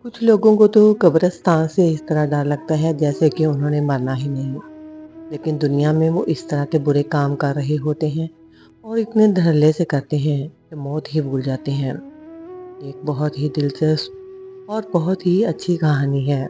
کچھ لوگوں کو تو قبرستان سے اس طرح ڈر لگتا ہے جیسے کہ انہوں نے مرنا ہی نہیں، لیکن دنیا میں وہ اس طرح کے برے کام کر رہے ہوتے ہیں اور اتنے دھڑلے سے کرتے ہیں کہ موت ہی بھول جاتے ہیں۔ ایک بہت ہی دلچسپ اور بہت ہی اچھی کہانی ہے۔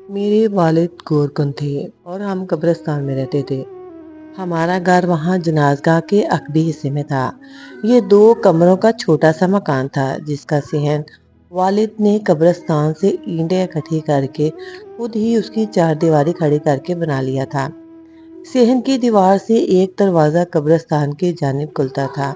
میرے والد گورکن تھے اور ہم قبرستان میں رہتے تھے۔ ہمارا گھر وہاں جنازگاہ کے عقبی حصے میں تھا۔ یہ 2 کمروں کا چھوٹا سا مکان تھا جس کا صحن والد نے قبرستان سے اینٹیں اکٹھی کر کے خود ہی اس کی 4 دیواری کھڑی کر کے بنا لیا تھا۔ صحن کی دیوار سے ایک دروازہ قبرستان کی جانب کھلتا تھا۔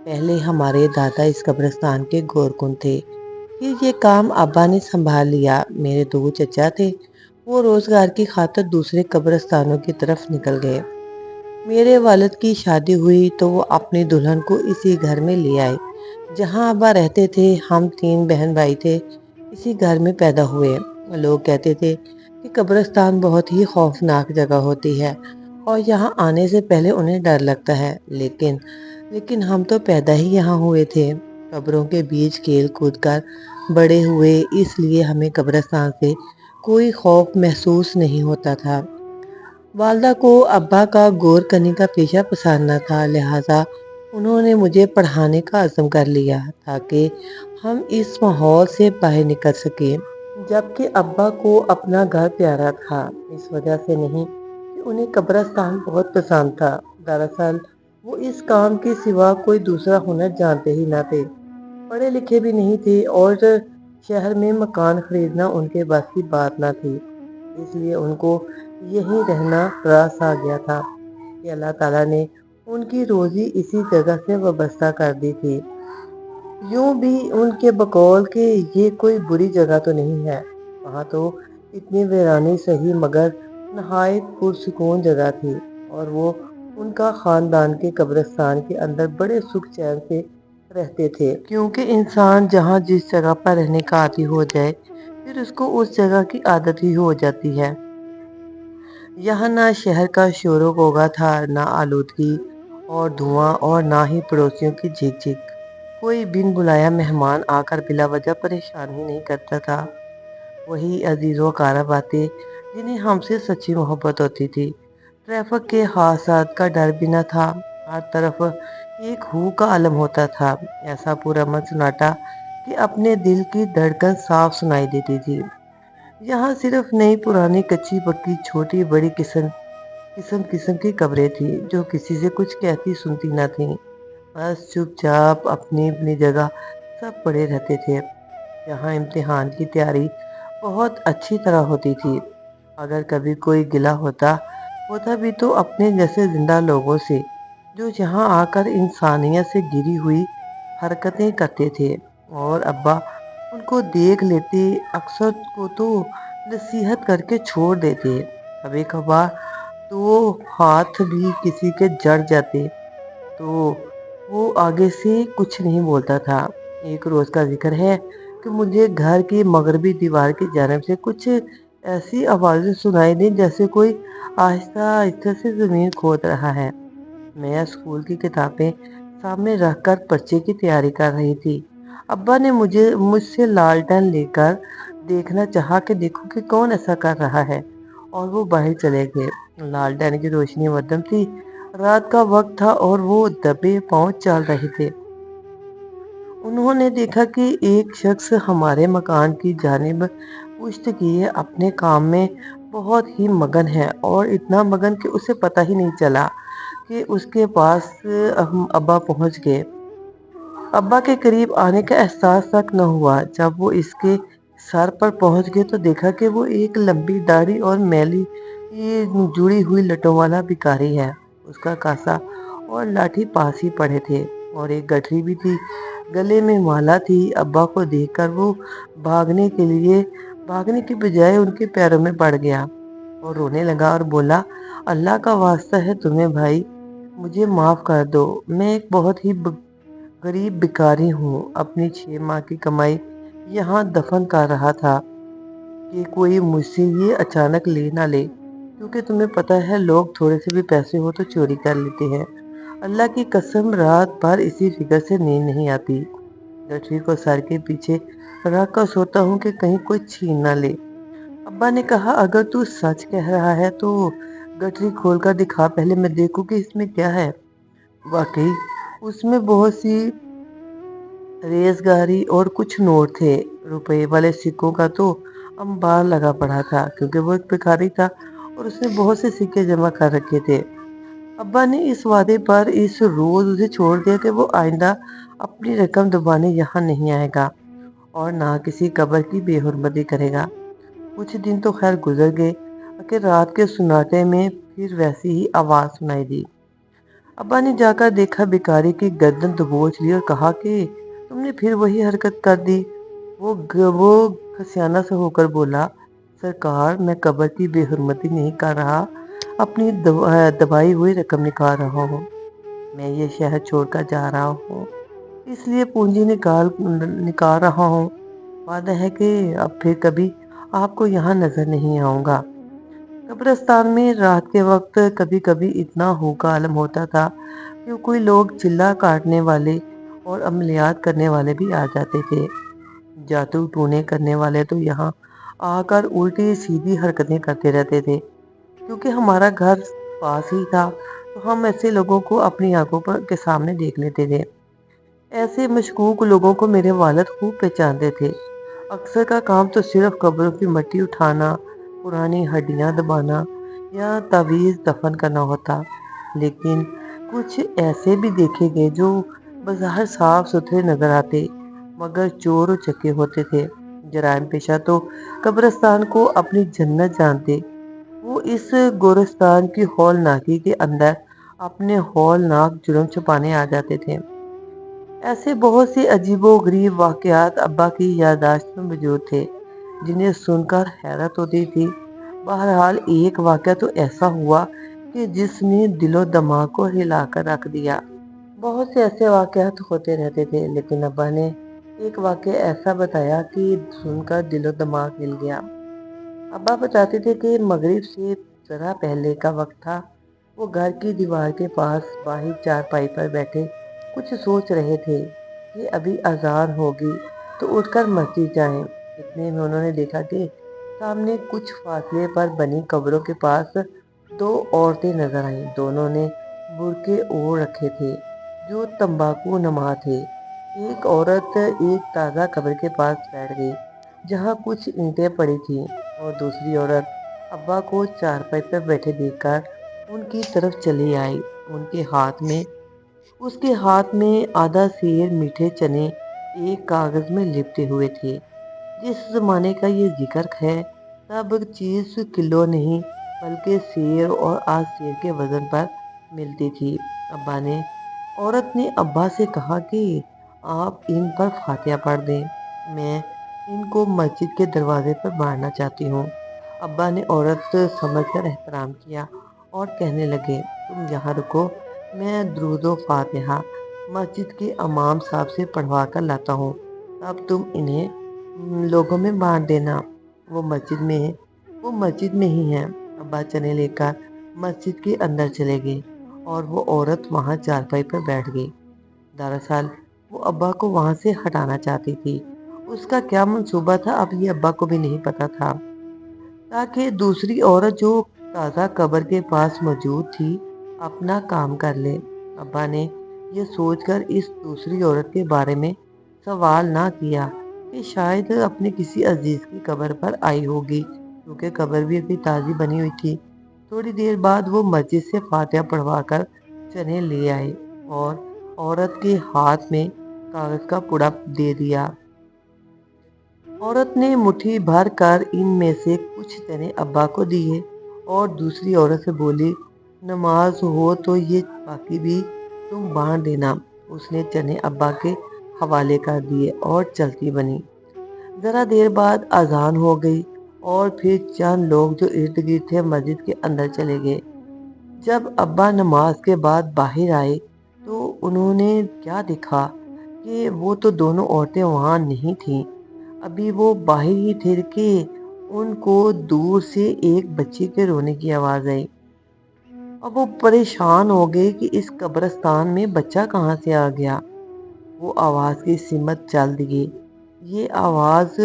پہلے ہمارے دادا اس قبرستان کے گورکن تھے، پھر یہ کام ابا نے سنبھال لیا۔ میرے 2 چچا تھے، وہ روزگار کی خاطر دوسرے قبرستانوں کی طرف نکل گئے۔ میرے والد کی شادی ہوئی تو وہ اپنی دلہن کو اسی گھر میں لے آئے جہاں ابا رہتے تھے۔ ہم 3 بہن بھائی تھے، اسی گھر میں پیدا ہوئے۔ لوگ کہتے تھے کہ قبرستان بہت ہی خوفناک جگہ ہوتی ہے اور یہاں آنے سے پہلے انہیں ڈر لگتا ہے، لیکن ہم تو پیدا ہی یہاں ہوئے تھے، قبروں کے بیچ کھیل کود کر بڑے ہوئے، اس لیے ہمیں قبرستان سے کوئی خوف محسوس نہیں ہوتا تھا۔ والدہ کو ابا کا گورکنی کا پیشہ پسند نہ تھا، لہٰذا انہوں نے مجھے پڑھانے کا عزم کر لیا تاکہ ہم اس ماحول سے باہر نکل سکیں، جبکہ ابا کو اپنا گھر پیارا تھا، اس وجہ سے نہیں کہ انہیں قبرستان بہت پسند تھا۔ دراصل وہ اس کام کے سوا کوئی دوسرا ہنر جانتے ہی نہ تھے، پڑھے لکھے بھی نہیں تھے اور شہر میں مکان خریدنا ان کے بس کی بات نہ تھی، اس لیے ان کو یہیں رہنا راس آ گیا تھا کہ اللہ تعالیٰ نے ان کی روزی اسی جگہ سے وابستہ کر دی تھی۔ یوں بھی ان کے بقول کہ یہ کوئی بری جگہ تو نہیں ہے، وہاں تو اتنی ویرانی سہی مگر نہایت پرسکون جگہ تھی، اور وہ ان کا خاندان کے قبرستان کے اندر بڑے سکھ چین سے رہتے تھے، کیونکہ انسان جہاں جس جگہ پر رہنے کا عادی ہو جائے پھر اس کو اس جگہ کی عادت ہی ہو جاتی ہے۔ یہاں نہ شہر کا شور و غوغا تھا، نہ آلودگی اور دھواں، اور نہ ہی پڑوسیوں کی جھک جھک۔ کوئی بن بلایا مہمان آ کر بلا وجہ پریشان ہی نہیں کرتا تھا۔ وہی عزیز و اقارب باتیں جنہیں ہم سے سچی محبت ہوتی تھی۔ ٹریفک کے حادثات کا ڈر بھی نہ تھا، ہر طرف ایک ہو کا عالم ہوتا تھا، ایسا پرامن سناٹا کہ اپنے دل کی دھڑکن صاف سنائی دیتی تھی۔ یہاں صرف نئی پرانی کچی پکی چھوٹی بڑی قسم کی قبریں تھیں جو کسی سے کچھ کہتی سنتی نہ تھیں، بس چپ چاپ اپنی اپنی جگہ سب پڑے رہتے تھے۔ یہاں امتحان کی تیاری بہت اچھی طرح ہوتی تھی، اگر کبھی کوئی گلہ ہوتا بھی تو اپنے جیسے زندہ لوگوں سے جو یہاں آ کر انسانیت سے گری ہوئی حرکتیں کرتے تھے، اور ابا ان کو دیکھ لیتے، اکثر کو تو نصیحت کر کے چھوڑ دیتے، کبھی کبھار تو ہاتھ بھی کسی کے جڑ جاتے تو وہ آگے سے کچھ نہیں بولتا تھا۔ ایک روز کا ذکر ہے کہ مجھے گھر کی مغربی دیوار کی جانب سے کچھ ایسی آوازیں سنائی دیں جیسے کوئی آہستہ آہستہ سے زمین کھود رہا ہے۔ میں اسکول کی کتابیں سامنے رکھ کر پرچے کی تیاری کر رہی تھی۔ ابا نے مجھ سے لالٹین لے کر دیکھنا چاہا کہ دیکھو کہ کون ایسا کر رہا ہے، اور وہ باہر چلے گئے۔ لالٹین کی روشنی مدھم تھی، رات کا وقت تھا اور وہ دبے پاؤں چل رہے تھے۔ انہوں نے دیکھا کہ ایک شخص ہمارے مکان کی جانب پشت کیے اپنے کام میں بہت ہی مگن ہے، اور اتنا مگن کہ اسے پتہ ہی نہیں چلا کہ اس کے پاس ابا پہنچ گئے۔ ابا کے قریب آنے کا احساس تک نہ ہوا۔ جب وہ اس کے سر پر پہنچ گئے تو دیکھا کہ وہ ایک لمبی داڑھی اور میلی جڑی ہوئی لٹوں والا بھکاری ہے۔ اس کا کاسا اور لاٹھی پاس ہی پڑے تھے، اور ایک گٹھری بھی تھی، گلے میں مالا تھی۔ ابا کو دیکھ کر وہ بھاگنے کی بجائے ان کے پیروں میں پڑ گیا اور رونے لگا اور بولا، اللہ کا واسطہ ہے تمہیں بھائی، مجھے معاف کر دو، میں ایک بہت ہی غریب بھکاری ہوں، اپنی 6 ماہ کی کمائی یہاں دفن کر رہا تھا کہ کوئی مجھ سے یہ اچانک لے نہ لے، کیونکہ تمہیں پتہ ہے لوگ تھوڑے سے بھی پیسے ہو تو چوری کر لیتے ہیں۔ اللہ کی قسم رات بھر اسی فکر سے نیند نہیں آتی۔ گٹھری کو سر کے پیچھے رکھ کر سوتا ہوں کہ کہیں کوئی چھین نہ لے۔ ابا نے کہا اگر تو سچ کہہ رہا ہے تو گٹری کھول کر دکھا، پہلے میں دیکھوں کہ اس میں کیا ہے۔ واقعی اس میں بہت سی ریزگاری اور کچھ نوٹ تھے۔ روپے والے سکوں کا تو انبار لگا پڑا تھا کیونکہ وہ ایک بھکاری تھا اور اس نے بہت سے سکے جمع کر رکھے تھے۔ ابا نے اس وعدے پر اس روز اسے چھوڑ دیا کہ وہ آئندہ اپنی رقم دبانے یہاں نہیں آئے گا اور نہ کسی قبر کی بے حرمتی کرے گا۔ کچھ دن تو خیر گزر گئے کہ رات کے سناٹے میں پھر ویسی ہی آواز سنائی دی۔ ابا نے جا کر دیکھا، بھکاری کی گردن دبوچ لی اور کہا کہ تم نے پھر وہی حرکت کر دی۔ وہ خسیانہ سے ہو کر بولا، سرکار میں قبر کی بے حرمتی نہیں کر رہا، اپنی دبائی ہوئی رقم نکال رہا ہوں۔ میں یہ شہر چھوڑ کر جا رہا ہوں، اس لیے پونجی نکال رہا ہوں۔ وعدہ ہے کہ اب پھر کبھی آپ کو یہاں نظر نہیں آؤں گا۔ قبرستان میں رات کے وقت کبھی کبھی اتنا ہوگا عالم ہوتا تھا کہ کوئی لوگ چلہ کاٹنے والے اور عملیات کرنے والے بھی آ جاتے تھے۔ جادو ٹونے کرنے والے تو یہاں آ کر الٹی سیدھی حرکتیں کرتے رہتے تھے۔ کیونکہ ہمارا گھر پاس ہی تھا تو ہم ایسے لوگوں کو اپنی آنکھوں کے سامنے دیکھ لیتے تھے۔ ایسے مشکوک لوگوں کو میرے والد خوب پہچانتے تھے۔ اکثر کا کام تو صرف قبروں کی مٹی اٹھانا، پرانی ہڈیاں دبانا یا تعویذ دفن کرنا ہوتا، لیکن کچھ ایسے بھی دیکھے گئے جو بظاہر صاف ستھرے نظر آتے مگر چور و چکے ہوتے تھے۔ جرائم پیشہ تو قبرستان کو اپنی جنت جانتے۔ وہ اس گورستان کی ہولناکی کے اندر اپنے ہولناک جرم چھپانے آ جاتے تھے۔ ایسے بہت سے عجیب و غریب واقعات ابا کی یادداشت میں موجود تھے جنہیں سن کر حیرت ہوتی تھی۔ بہرحال ایک واقعہ تو ایسا ہوا کہ جس نے دل و دماغ کو ہلا کر رکھ دیا۔ بہت سے ایسے واقعات ہوتے رہتے تھے لیکن ابا نے ایک واقعہ ایسا بتایا کہ سن کر دل و دماغ ہل گیا۔ ابا بتاتے تھے کہ مغرب سے ذرا پہلے کا وقت تھا۔ وہ گھر کی دیوار کے پاس باہر چارپائی پر بیٹھے کچھ سوچ رہے تھے کہ ابھی اذان ہوگی تو اٹھ کر مسجد جائیں۔ اتنے میں انہوں نے دیکھا کہ سامنے کچھ فاصلے پر بنی قبروں کے پاس دو عورتیں نظر آئیں۔ دونوں نے برقعے اوڑھ رکھے تھے جو تمباکو نما تھے۔ ایک عورت ایک تازہ قبر کے پاس بیٹھ گئی جہاں کچھ اینٹیں پڑی تھیں اور دوسری عورت ابا کو چارپائی پر بیٹھے دیکھ کر ان کی طرف چلی آئی۔ اس کے ہاتھ میں آدھا سیر میٹھے چنے ایک کاغذ میں لپٹے ہوئے تھے۔ جس زمانے کا یہ ذکر ہے تب چیز کلو نہیں بلکہ سیر اور آدھ سیر کے وزن پر ملتی تھی۔ عورت نے ابا سے کہا کہ آپ ان پر فاتحہ پڑھ دیں، میں ان کو مسجد کے دروازے پر مارنا چاہتی ہوں۔ ابا نے عورت سمجھ کر احترام کیا اور کہنے لگے، تم یہاں رکو، میں درود و فاتحہ مسجد کے امام صاحب سے پڑھوا کر لاتا ہوں، تب تم انہیں لوگوں میں بانٹ دینا۔ وہ مسجد میں ہی ہیں۔ ابا چنے لے کر مسجد کے اندر چلے گئے اور وہ عورت وہاں چارپائی پر بیٹھ گئی۔ دراصل وہ ابا کو وہاں سے ہٹانا چاہتی تھی۔ اس کا کیا منصوبہ تھا اب یہ ابا کو بھی نہیں پتا تھا، تاکہ دوسری عورت جو تازہ قبر کے پاس موجود تھی اپنا کام کر لے۔ ابا نے یہ سوچ کر اس دوسری عورت کے بارے میں سوال نہ کیا کہ شاید اپنے کسی عزیز کی قبر پر آئی ہوگی، کیونکہ قبر بھی ابھی تازی بنی ہوئی تھی۔ تھوڑی دیر بعد وہ مسجد سے فاتحہ پڑھوا کر چنے لے آئے اور عورت کے ہاتھ میں کاغذ کا پڑا دے دیا۔ عورت نے مٹھی بھر کر ان میں سے کچھ چنے ابا کو دیے اور دوسری عورت سے بولی، نماز ہو تو یہ باقی بھی تم بانٹ دینا۔ اس نے چنے ابا کے حوالے کر دیے اور چلتی بنی۔ ذرا دیر بعد اذان ہو گئی اور پھر چند لوگ جو ارد گرد تھے مسجد کے اندر چلے گئے۔ جب ابا نماز کے بعد باہر آئے تو انہوں نے کیا دیکھا کہ وہ تو دونوں عورتیں وہاں نہیں تھیں۔ ابھی وہ باہر ہی تھے کہ ان کو دور سے ایک بچے کے رونے کی آواز آئی۔ اب وہ پریشان ہو گئے کہ اس قبرستان میں بچہ کہاں سے آ گیا۔ وہ آواز کی سمت چل دیے یہ آواز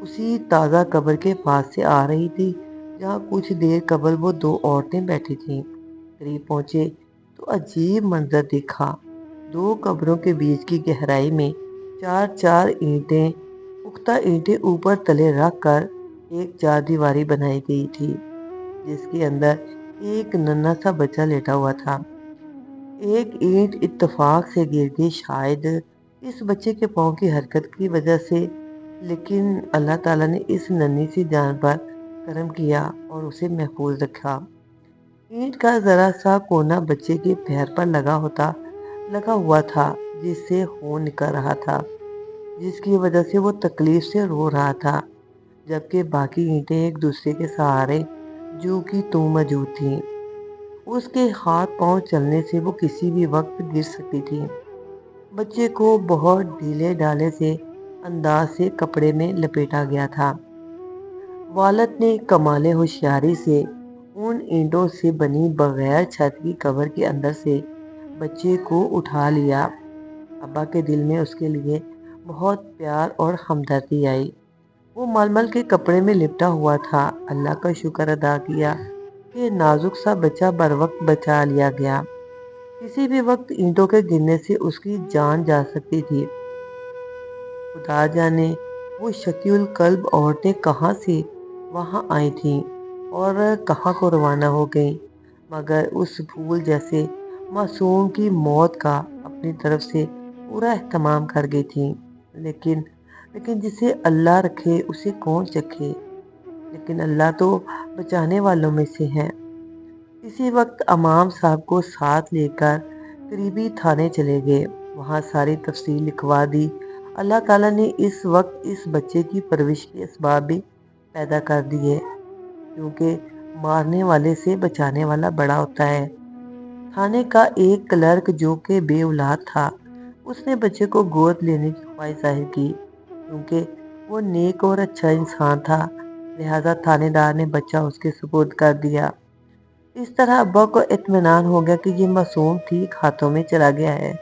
اسی تازہ قبر کے پاس سے آ رہی تھی جہاں کچھ دیر قبل وہ دو عورتیں بیٹھی تھیں۔ قریب پہنچے تو عجیب منظر دیکھا۔ دو قبروں کے بیچ کی گہرائی میں چار چار اینٹیں، پختہ اینٹیں اوپر تلے رکھ کر ایک چار دیواری بنائی گئی تھی، جس کے اندر ایک ننھا سا بچہ لیٹا ہوا تھا۔ ایک اینٹ اتفاق سے گر گئی، شاید اس بچے کے پاؤں کی حرکت کی وجہ سے، لیکن اللہ تعالیٰ نے اس ننھی سی جان پر کرم کیا اور اسے محفوظ رکھا۔ اینٹ کا ذرا سا کونا بچے کے پیر پر لگا ہوا تھا، جس سے خون نکل رہا تھا، جس کی وجہ سے وہ تکلیف سے رو رہا تھا، جبکہ باقی اینٹیں ایک دوسرے کے سہارے جوں کی توں موجود تھیں۔ اس کے ہاتھ پاؤں چلنے سے وہ کسی بھی وقت گر سکتی تھی۔ بچے کو بہت ڈھیلے ڈھالے سے انداز سے کپڑے میں لپیٹا گیا تھا۔ والد نے کمال ہوشیاری سے ان اینٹوں سے بنی بغیر چھت کی قبر کے اندر سے بچے کو اٹھا لیا۔ ابا کے دل میں اس کے لیے بہت پیار اور ہمدردی آئی۔ وہ ململ کے کپڑے میں لپٹا ہوا تھا۔ اللہ کا شکر ادا کیا کہ نازک سا بچہ بروقت بچا لیا گیا۔ کسی بھی وقت اینٹوں کے گرنے سے اس کی جان جا سکتی تھی۔ خدا جانے وہ شقی القلب عورتیں کہاں سے وہاں آئی تھیں اور کہاں کو روانہ ہو گئیں، مگر اس پھول جیسے معصوم کی موت کا اپنی طرف سے پورا اہتمام کر گئی تھیں۔ لیکن جسے اللہ رکھے اسے کون چکھے، لیکن اللہ تو بچانے والوں میں سے ہے۔ اسی وقت امام صاحب کو ساتھ لے کر قریبی تھانے چلے گئے، وہاں ساری تفصیل لکھوا دی۔ اللہ تعالیٰ نے اس وقت اس بچے کی پرورش کے اسباب بھی پیدا کر دیے، کیونکہ مارنے والے سے بچانے والا بڑا ہوتا ہے۔ تھانے کا ایک کلرک جو کہ بے اولاد تھا، اس نے بچے کو گود لینے کی خواہش ظاہر کی، کیونکہ وہ نیک اور اچھا انسان تھا، لہذا تھانے دار نے بچہ اس کے سپرد کر دیا۔ اس طرح ابا کو اطمینان ہو گیا کہ یہ معصوم ٹھیک ہاتھوں میں چلا گیا ہے۔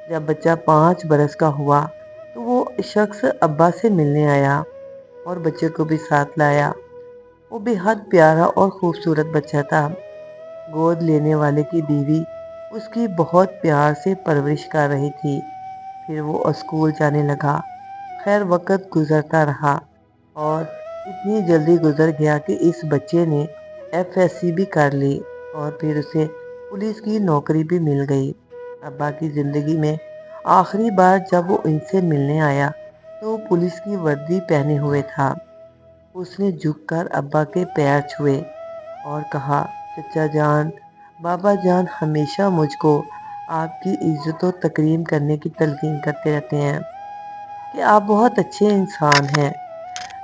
جب بچہ 5 برس کا ہوا تو وہ شخص ابا سے ملنے آیا اور بچے کو بھی ساتھ لایا۔ وہ بے حد پیارا اور خوبصورت بچہ تھا۔ گود لینے والے کی بیوی اس کی بہت پیار سے پرورش کر رہی تھی۔ پھر وہ اسکول جانے لگا۔ خیر وقت گزرتا رہا اور اتنی جلدی گزر گیا کہ اس بچے نے FSC بھی کر لی اور پھر اسے پولیس کی نوکری بھی مل گئی۔ ابا کی زندگی میں آخری بار جب وہ ان سے ملنے آیا تو وہ پولیس کی وردی پہنے ہوئے تھا۔ اس نے جھک کر ابا کے پیر چھوئے اور کہا، چچا جان، بابا جان ہمیشہ مجھ کو آپ کی عزت و تکریم کرنے کی تلقین کرتے رہتے ہیں کہ آپ بہت اچھے انسان ہیں،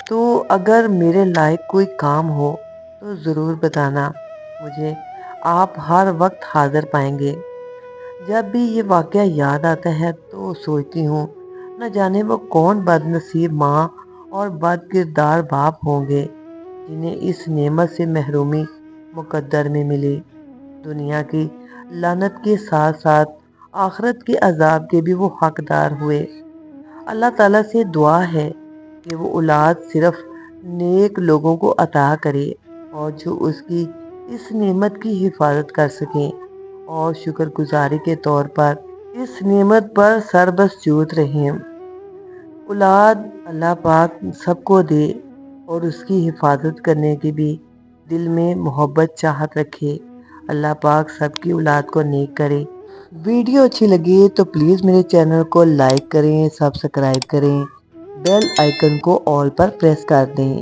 تو اگر میرے لائق کوئی کام ہو تو ضرور بتانا، مجھے آپ ہر وقت حاضر پائیں گے۔ جب بھی یہ واقعہ یاد آتا ہے تو سوچتی ہوں، نہ جانے وہ کون بد نصیب ماں اور بد کردار باپ ہوں گے جنہیں اس نعمت سے محرومی مقدر میں ملی۔ دنیا کی لعنت کے ساتھ ساتھ آخرت کے عذاب کے بھی وہ حقدار ہوئے۔ اللہ تعالیٰ سے دعا ہے کہ وہ اولاد صرف نیک لوگوں کو عطا کرے اور جو اس کی اس نعمت کی حفاظت کر سکیں اور شکر گزاری کے طور پر اس نعمت پر سربسجود رہیں۔ اولاد اللہ پاک سب کو دے اور اس کی حفاظت کرنے کی بھی دل میں محبت چاہت رکھے۔ اللہ پاک سب کی اولاد کو نیک کرے۔ ویڈیو اچھی لگی تو پلیز میرے چینل کو لائک کریں، سبسکرائب کریں، بیل آئیکن کو آل پر پریس کر دیں۔